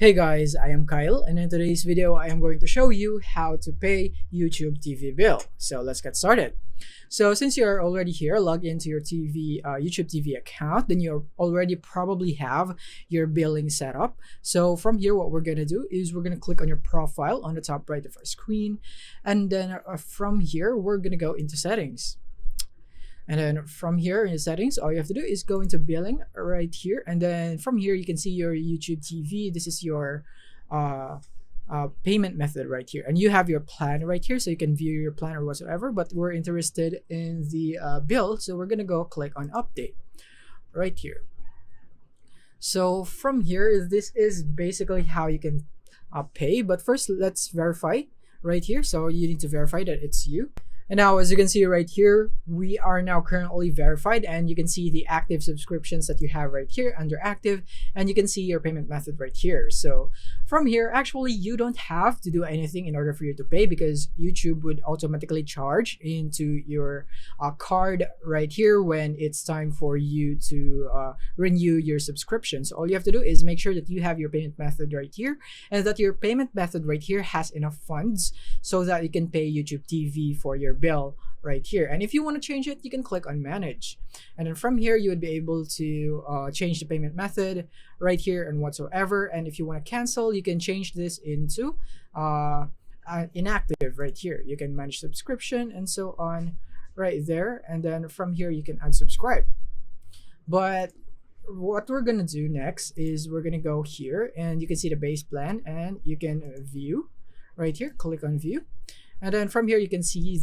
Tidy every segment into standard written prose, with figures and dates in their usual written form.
Hey guys, I am Kyle, and in today's video I am going to show you how to pay YouTube TV bill. So let's get started. So since you're already here, log into your YouTube TV account, then you already probably have your billing set up. So from here, what we're gonna do is we're gonna click on your profile on the top right of our screen, and then from here we're gonna go into settings. And then from here in the settings, all you have to do is go into billing right here. And then from here, you can see your YouTube TV. This is your payment method right here. And you have your plan right here. So you can view your plan or whatsoever. But we're interested in the bill. So we're going to go click on update right here. So from here, this is basically how you can pay. But first, let's verify right here. So you need to verify that it's you. And now, as you can see right here, we are now currently verified, and you can see the active subscriptions that you have right here under active, and you can see your payment method right here. So from here, actually, you don't have to do anything in order for you to pay, because YouTube would automatically charge into your card right here when it's time for you to renew your subscription. So all you have to do is make sure that you have your payment method right here, and that your payment method right here has enough funds so that you can pay YouTube TV for your bill right here. And if you want to change it, you can click on manage, and then from here you would be able to change the payment method right here and whatsoever. And if you want to cancel, you can change this into inactive right here. You can manage subscription and so on right there, and then from here you can unsubscribe. But what we're gonna do next is we're gonna go here, and you can see the base plan, and you can view right here. Click on view, and then from here you can see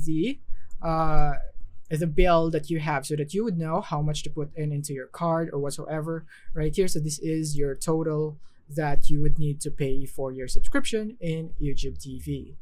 the bill that you have, so that you would know how much to put into your card or whatsoever right here. So this is your total that you would need to pay for your subscription in YouTube TV.